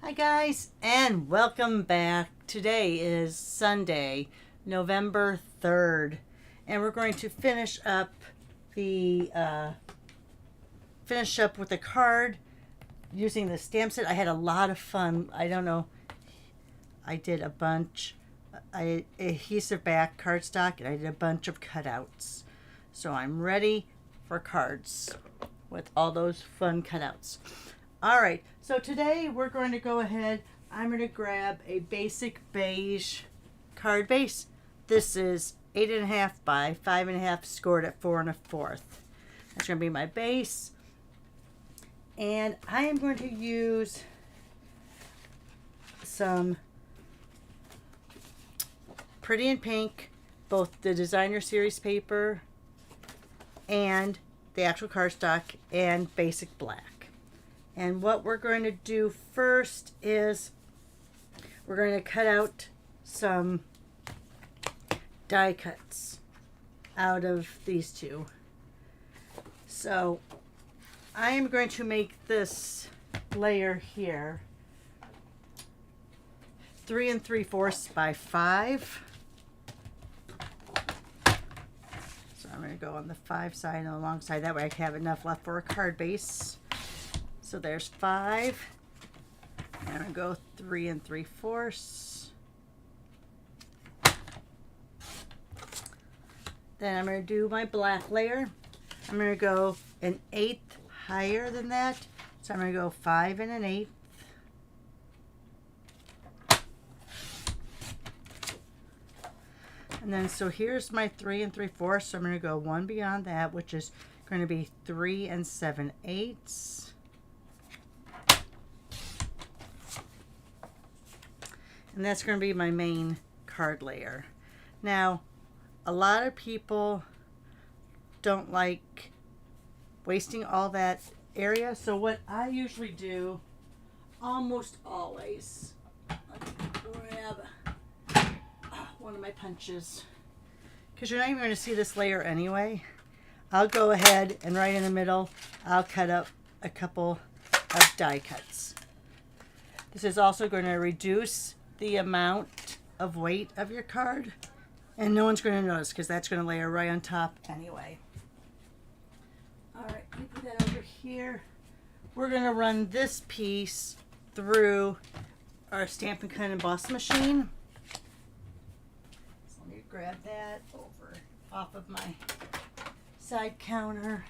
Hi guys, and welcome back. Today is Sunday, November 3rd, and we're going to finish up with the card using the stamp set. I had a lot of fun. I don't know. I did a bunch. I adhesive back cardstock, and I did a bunch of cutouts. So I'm ready for cards with all those fun cutouts. All right, so today we're going to go ahead. I'm going to grab a basic beige card base. This is 8.5 by 5.5, scored at 4 1/4. That's going to be my base. And I am going to use some Pretty in Pink, both the designer series paper and the actual cardstock, and basic black. And what we're going to do first is we're going to cut out some die cuts out of these two. So I am going to make this layer here 3 3/4 by 5. So I'm going to go on the 5 side and alongside. That way I have enough left for a card base. So there's 5. And I'm going to go 3 3/4. Then I'm going to do my black layer. I'm going to go 1/8 higher than that. So I'm going to go 5 1/8. And then so here's my 3 3/4. So I'm going to go one beyond that, which is going to be 3 7/8. And that's going to be my main card layer. Now, a lot of people don't like wasting all that area. So what I usually do, almost always, let me grab one of my punches, because you're not even going to see this layer anyway. I'll go ahead and right in the middle, I'll cut up a couple of die cuts. This is also going to reduce the amount of weight of your card, and no one's going to notice because that's going to layer right on top anyway. All right, let me put that over here. We're going to run this piece through our Stampin' Cut and Emboss machine. So let me grab that over off of my side counter.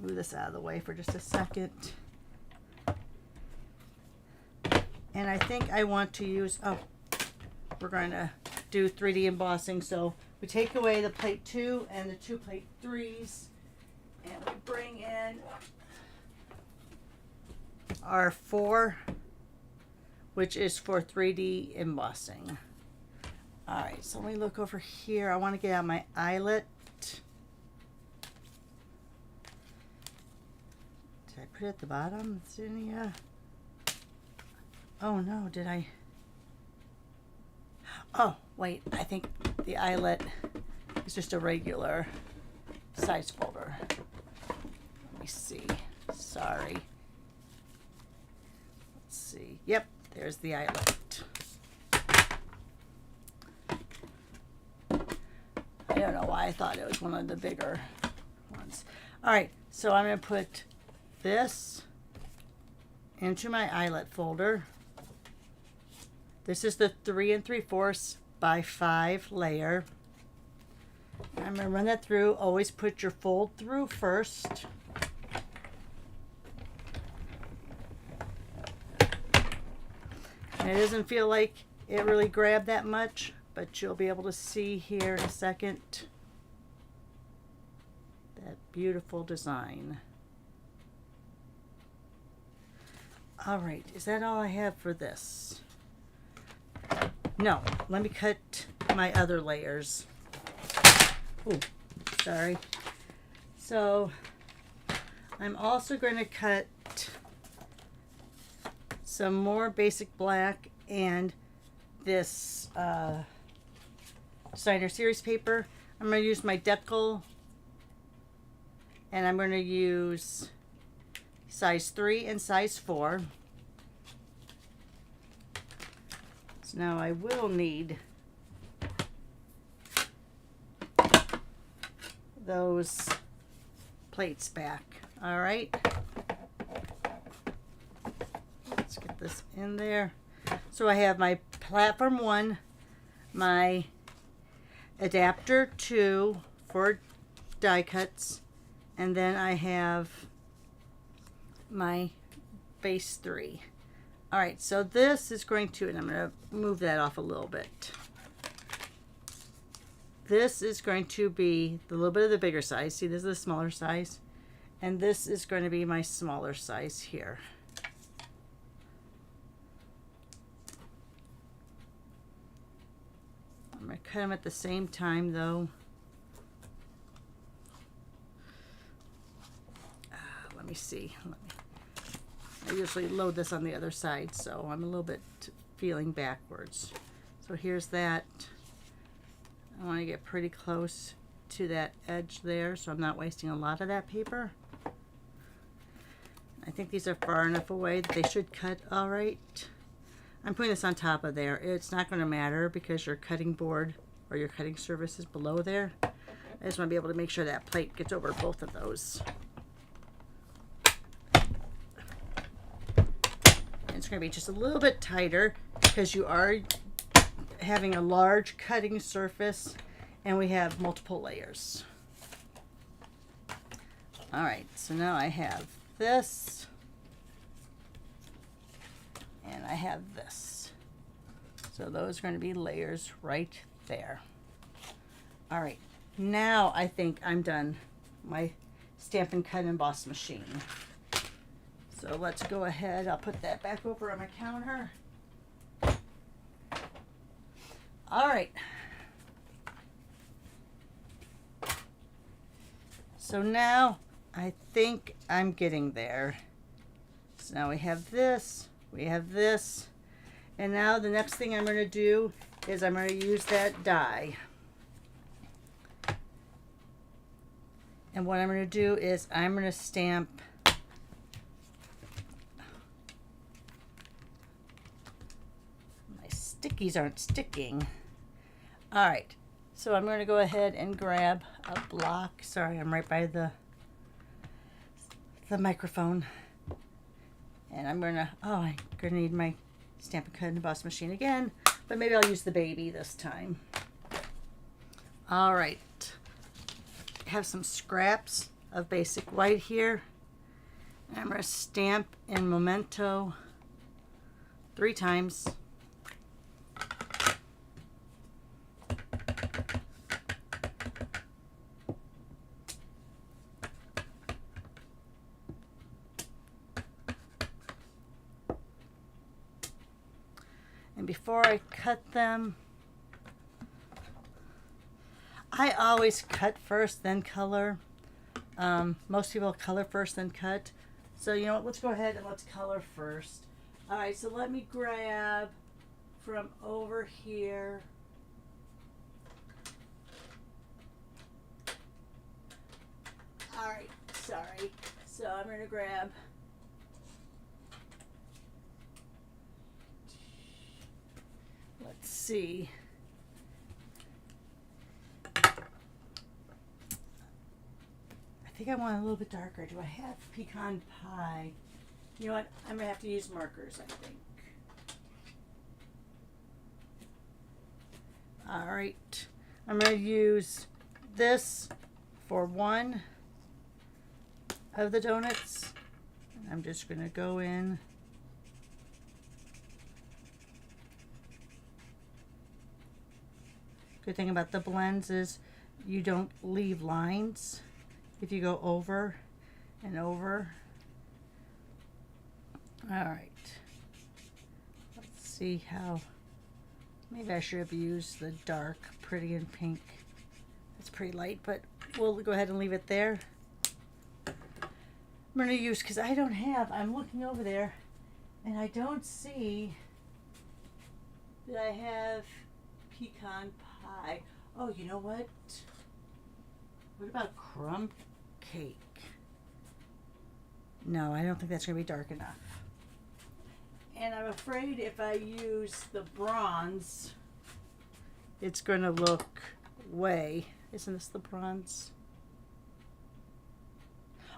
Move this out of the way for just a second. And I think I want to use, we're going to do 3D embossing. So we take away the plate 2 and the 2 plate 3s, and we bring in our 4, which is for 3D embossing. All right, so let me look over here. I want to get out my eyelet. Did I put it at the bottom? Is there any, oh no, did I? Oh, wait, I think the eyelet is just a regular size folder. Let me see. Sorry. Let's see. Yep, there's the eyelet. I don't know why I thought it was one of the bigger ones. All right, so I'm going to put this into my eyelet folder. This is the 3 3/4 by 5 layer. I'm going to run that through. Always put your fold through first. And it doesn't feel like it really grabbed that much, but you'll be able to see here in a second that beautiful design. All right, is that all I have for this? No, let me cut my other layers. Oh, sorry. So I'm also going to cut some more basic black and this designer series paper. I'm going to use my decal And I'm going to use size 3 and size 4. So now I will need those plates back. All right. Let's get this in there. So I have my platform 1, my adapter 2 for die cuts, and then I have my base 3. All right, so this is going to, and I'm going to move that off a little bit. This is going to be the little bit of the bigger size. See, this is the smaller size. And this is going to be my smaller size here. I'm going to cut them at the same time though. Let me see. I usually load this on the other side, so I'm a little bit feeling backwards. So here's that. I want to get pretty close to that edge there, so I'm not wasting a lot of that paper. I think these are far enough away that they should cut all right. I'm putting this on top of there. It's not going to matter because your cutting board or your cutting surface is below there. I just want to be able to make sure that plate gets over both of those. It's going to be just a little bit tighter because you are having a large cutting surface and we have multiple layers. All right, so now I have this and I have this. So those are going to be layers right there. All right, now I think I'm done my Stampin' Cut and Emboss machine. So let's go ahead. I'll put that back over on my counter. All right. So now I think I'm getting there. So now we have this, and now the next thing I'm going to do is I'm going to use that die. And what I'm going to do is I'm going to stamp stickies aren't sticking. All right, so I'm going to go ahead and grab a block. Sorry, I'm right by the microphone. And I'm going to need my Stampin' Cut and Emboss machine again, but maybe I'll use the baby this time. All right, I have some scraps of basic white here. I'm going to stamp in Memento 3 times. And before I cut them, I always cut first, then color. Most people color first, then cut. So you know what, let's go ahead and let's color first. All right, so let me grab from over here. All right, sorry. So I'm going to grab let's see. I think I want a little bit darker. Do I have pecan pie? You know what? I'm going to have to use markers, I think. All right. I'm going to use this for one of the donuts. And I'm just going to go in. Good thing about the blends is you don't leave lines if you go over and over. All right. Let's see how, maybe I should have used the dark Pretty in Pink. It's pretty light, but we'll go ahead and leave it there. I'm going to use, because I don't have, I'm looking over there and I don't see that I have pecan pie. Oh, you know what? What about crumb cake? No, I don't think that's going to be dark enough. And I'm afraid if I use the bronze, it's going to look way. Isn't this the bronze?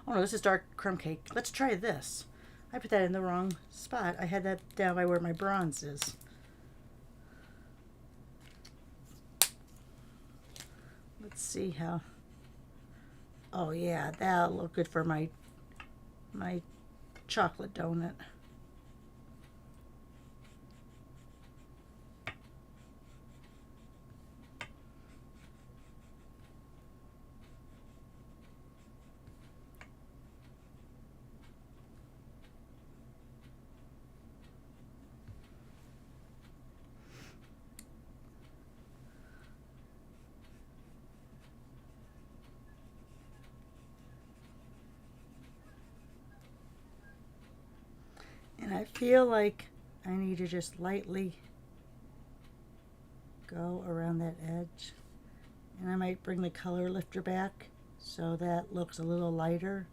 Oh no, this is dark crumb cake. Let's try this. I put that in the wrong spot. I had that down by where my bronze is. Let's see how. Oh yeah, that'll look good for my chocolate donut. And I feel like I need to just lightly go around that edge. And I might bring the color lifter back so that looks a little lighter,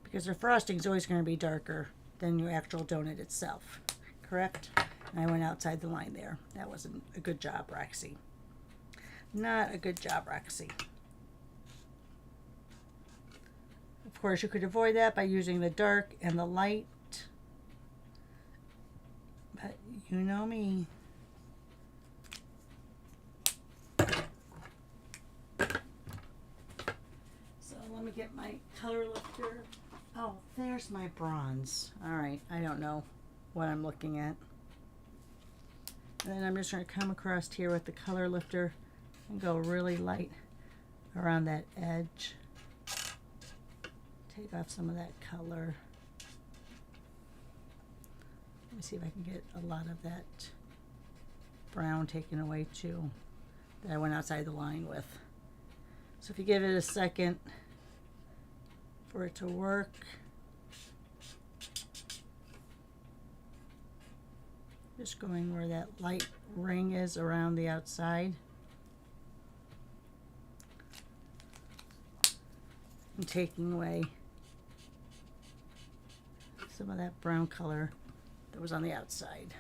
because the frosting is always going to be darker than your actual donut itself, correct? And I went outside the line there. That wasn't a good job, Roxy. Not a good job, Roxy. Of course, you could avoid that by using the dark and the light. But you know me. So let me get my color lifter. Oh, there's my bronze. All right, I don't know what I'm looking at. And then I'm just going to come across here with the color lifter and go really light around that edge. Take off some of that color. Let me see if I can get a lot of that brown taken away too that I went outside the line with. So if you give it a second for it to work. Just going where that light ring is around the outside. And taking away some of that brown color that was on the outside.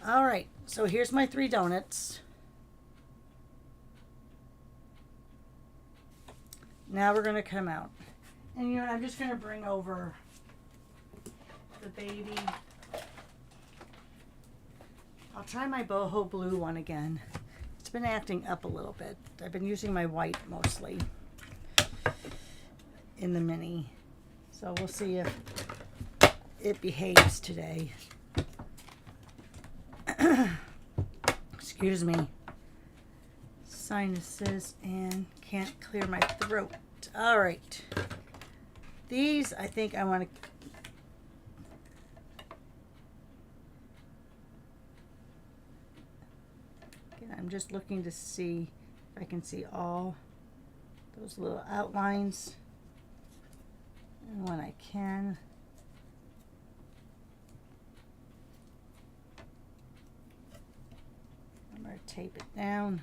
All right, so here's my 3 donuts. Now we're going to come out. And you know, I'm just going to bring over the baby. I'll try my boho blue one again. It's been acting up a little bit. I've been using my white mostly in the mini. So we'll see if it behaves today. Excuse me. Sinuses and can't clear my throat. All right. These, I think I want to... Again, I'm just looking to see if I can see all those little outlines. And when I can... I'm going to tape it down.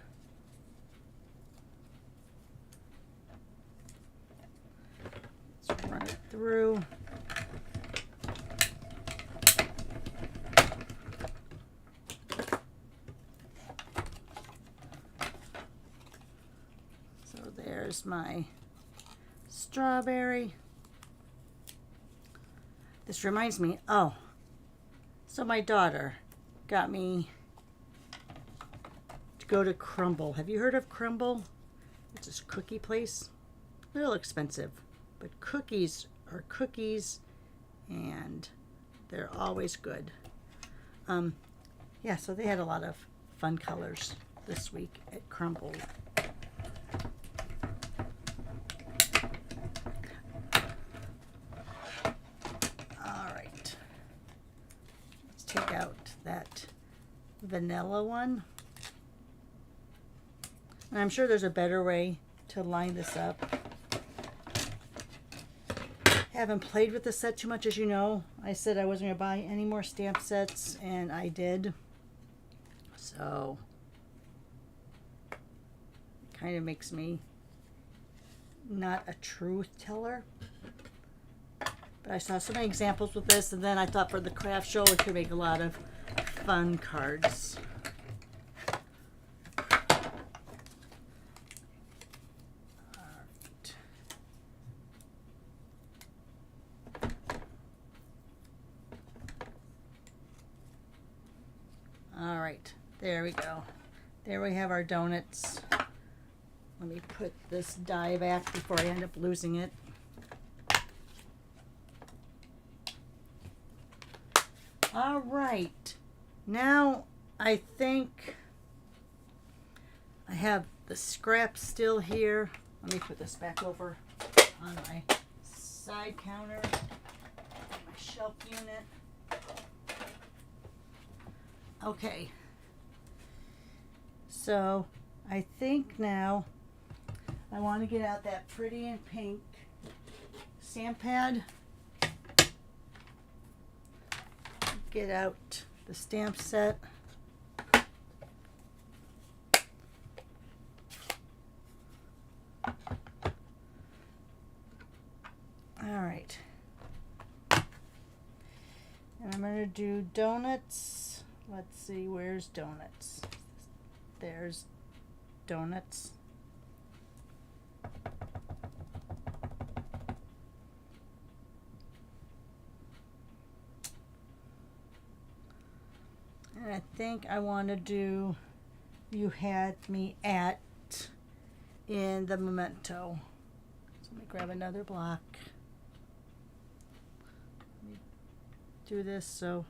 Let's run it through. So there's my strawberry. This reminds me, oh, so my daughter got me to go to Crumble. Have you heard of Crumble? It's this cookie place. A little expensive, but cookies are cookies, and they're always good. Yeah, so they had a lot of fun colors this week at Crumble. All right. Let's take out that vanilla one. And I'm sure there's a better way to line this up. Haven't played with the set too much, as you know. I said I wasn't going to buy any more stamp sets, and I did. So, it kind of makes me not a truth teller. But I saw so many examples with this, and then I thought for the craft show it could make a lot of fun cards. All right, there we go. There we have our donuts. Let me put this die back before I end up losing it. All right, now I think I have the scraps still here. Let me put this back over on my side counter, my shelf unit. Okay, so I think now I want to get out that pretty and pink stamp pad. Get out the stamp set. All right. And I'm going to do donuts. Let's see, where's donuts? There's donuts. And I think I want to do You Had Me At in the memento. So let me grab another block. Let me do this so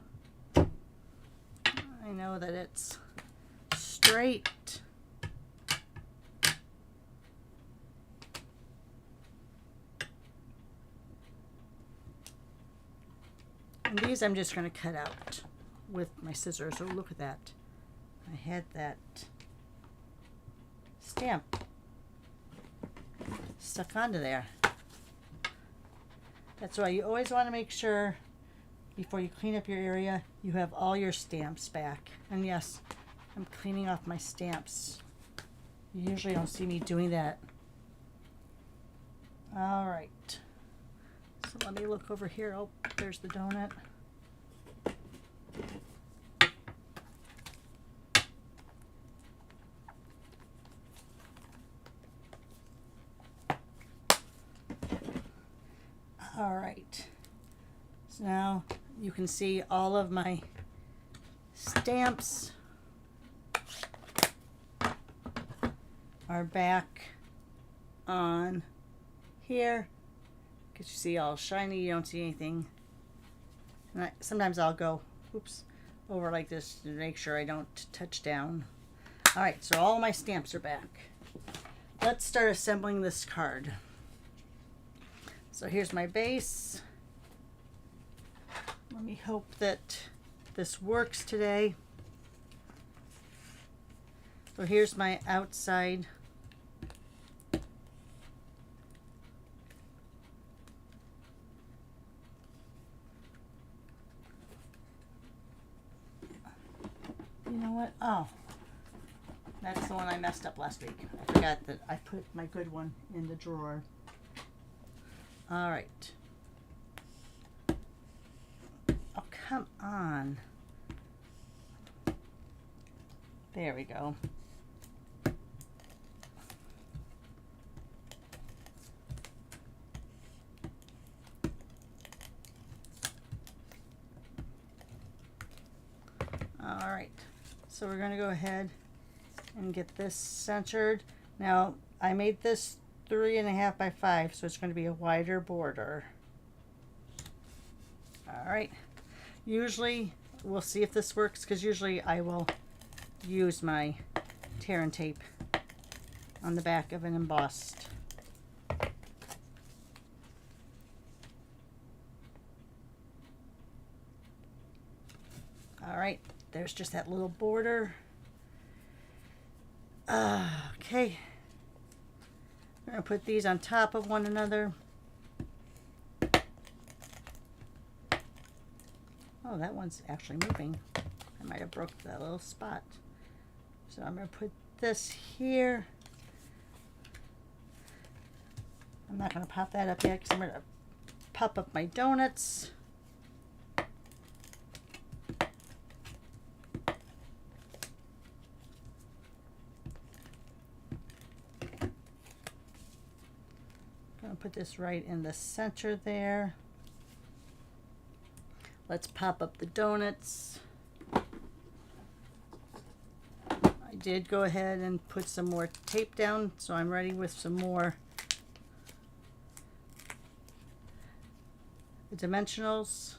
I know that it's straight. And these I'm just going to cut out with my scissors. So look at that. I had that stamp stuck onto there. That's why you always want to make sure before you clean up your area you have all your stamps back. And yes, I'm cleaning off my stamps. You usually don't see me doing that. All right. So let me look over here. Oh, there's the donut. All right. So now you can see all of my stamps are back on here. Because you see all shiny, you don't see anything. And sometimes I'll go, oops, over like this to make sure I don't touch down. All right, so all my stamps are back. Let's start assembling this card. So here's my base. Let me hope that this works today. So here's my outside. You know what? Oh, that's the one I messed up last week. I forgot that I put my good one in the drawer. All right. Oh, come on. There we go. All right. So we're going to go ahead and get this centered. Now, I made this 3.5 by 5, so it's going to be a wider border. All right. Usually, we'll see if this works, because usually I will use my tear and tape on the back of an embossed. All right. There's just that little border. Okay. I'm going to put these on top of one another. Oh, that one's actually moving. I might have broke that little spot. So I'm going to put this here. I'm not going to pop that up yet because I'm going to pop up my donuts. Gonna put this right in the center there. Let's pop up the donuts. I did go ahead and put some more tape down, so I'm ready with some more dimensionals.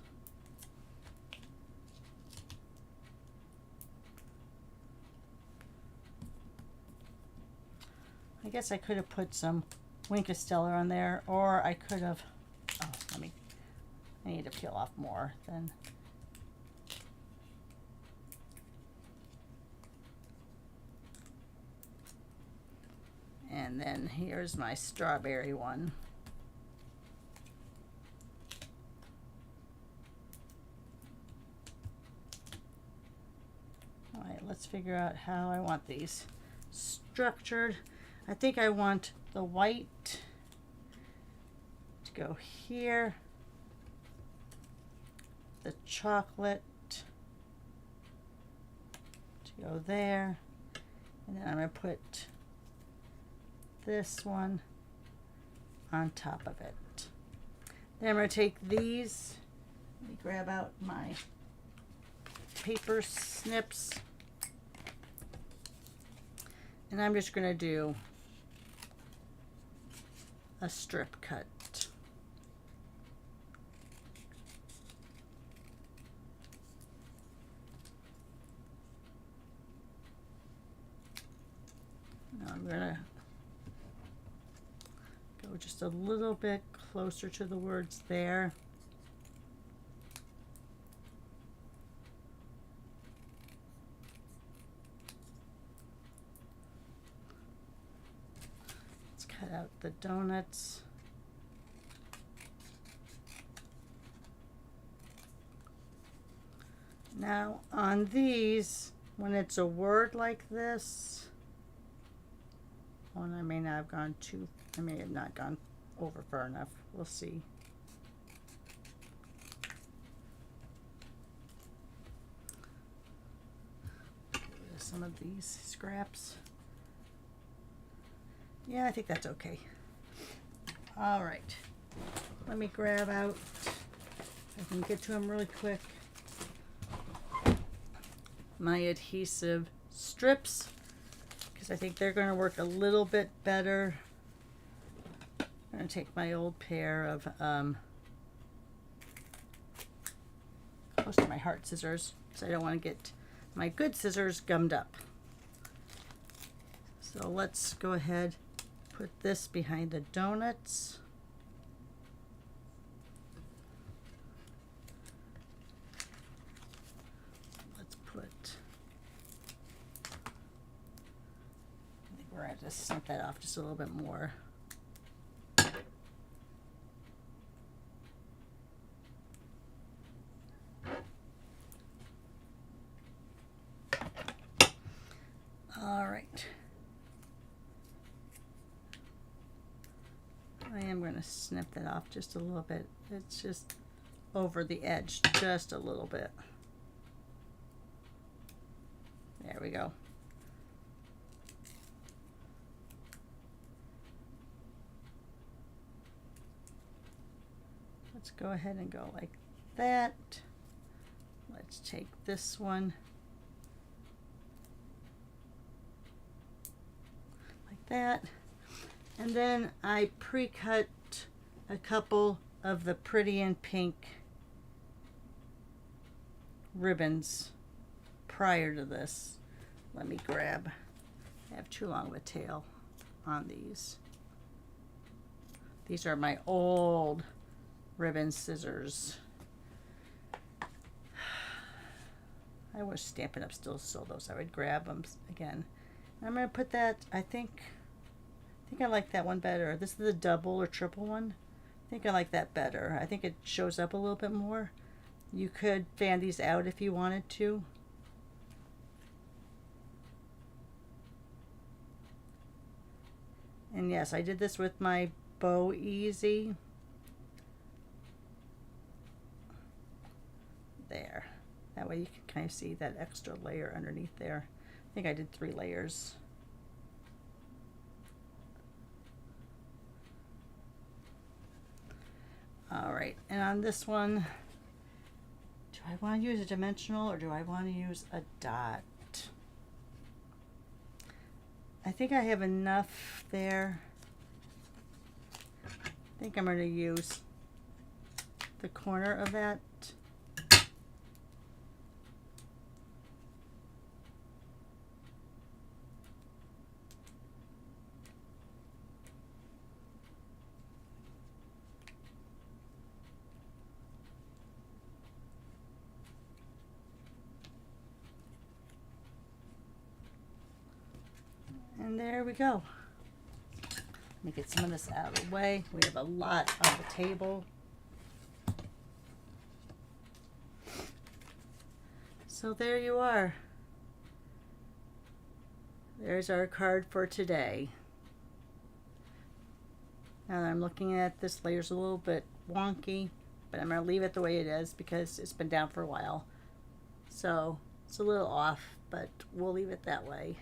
I guess I could have put some Winka Stellar on there, or I could have, oh, I need to peel off more then. And then here's my strawberry one. All right, let's figure out how I want these structured. I think I want the white to go here, the chocolate to go there, and then I'm going to put this one on top of it. Then I'm going to take these, let me grab out my paper snips, and I'm just going to do a strip cut. Now I'm going to go just a little bit closer to the words there. Let's cut out the donuts. Now on these, when it's a word like this, I may not have gone too, I may have not gone over far enough. We'll see. Get rid of some of these scraps. Yeah, I think that's okay. All right. Let me grab out, I can get to them really quick, my adhesive strips, because I think they're going to work a little bit better. I'm going to take my old pair of close to my heart scissors, because I don't want to get my good scissors gummed up. So let's go ahead, put this behind the donuts. We're going to snip that off just a little bit more. All right. I am going to snip that off just a little bit. It's just over the edge just a little bit. There we go. Let's go ahead and go like that. Let's take this one like that. And then I pre-cut a couple of the Pretty in Pink ribbons prior to this. Let me grab, I have too long of a tail on these. These are my old ribbon scissors. I wish Stampin' Up! Still sold those. I would grab them again. I'm going to put that, I think I like that one better. This is the double or triple one. I think I like that better. I think it shows up a little bit more. You could fan these out if you wanted to. And yes, I did this with my Bow Easy. there. That way you can kind of see that extra layer underneath there. I think I did 3 layers. All right, and on this one, do I want to use a dimensional or do I want to use a dot? I think I have enough there. I think I'm going to use the corner of that. And there we go. Let me get some of this out of the way. We have a lot on the table. So there you are. There's our card for today. Now that I'm looking at this, layer's a little bit wonky, but I'm going to leave it the way it is because it's been down for a while. So it's a little off, but we'll leave it that way.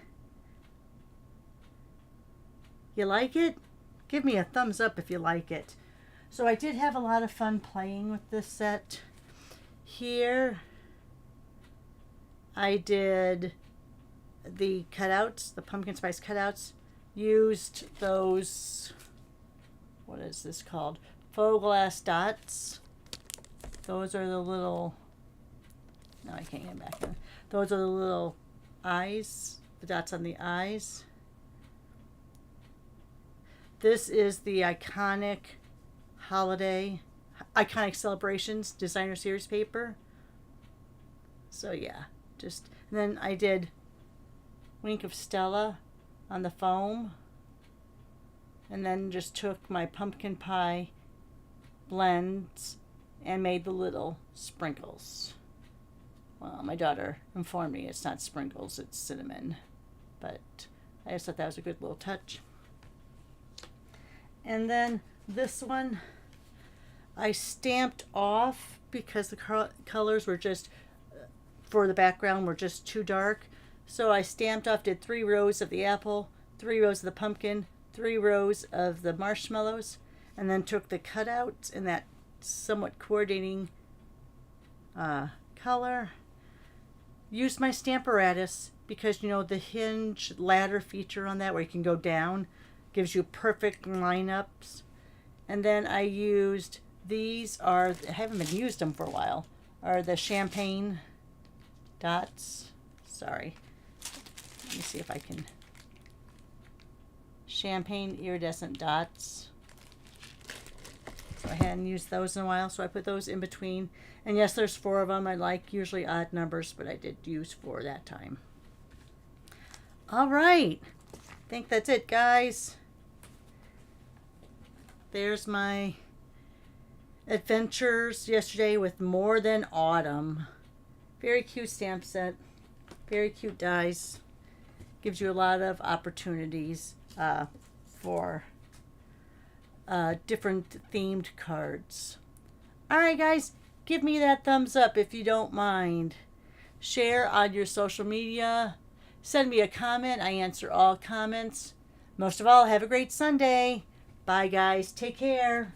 You like it? Give me a thumbs up if you like it. So I did have a lot of fun playing with this set. Here I did the cutouts, the pumpkin spice cutouts. Used those, what is this called? Faux glass dots. Those are the little, no, I can't get back in. Those are the little eyes, the dots on the eyes. This is the iconic celebrations designer series paper. So yeah, just, and then I did Wink of Stella on the foam. And then just took my pumpkin pie blends and made the little sprinkles. Well, my daughter informed me it's not sprinkles, it's cinnamon. But I just thought that was a good little touch. And then this one I stamped off because the colors were just, for the background, were just too dark. So I stamped off, did 3 rows of the apple, 3 rows of the pumpkin, 3 rows of the marshmallows, and then took the cutouts in that somewhat coordinating color. Used my Stamparatus because, you know, the hinge ladder feature on that where you can go down gives you perfect lineups. And then I used, these are, I haven't been used them for a while, are the champagne dots. Sorry. Let me see if I can. Champagne iridescent dots. So I hadn't used those in a while, so I put those in between. And yes, there's 4 of them. I like usually odd numbers, but I did use 4 that time. All right. I think that's it, guys. There's my adventures yesterday with More Than Autumn. Very cute stamp set. Very cute dies. Gives you a lot of opportunities for different themed cards. Alright guys, give me that thumbs up if you don't mind. Share on your social media. Send me a comment. I answer all comments. Most of all, have a great Sunday. Bye guys. Take care.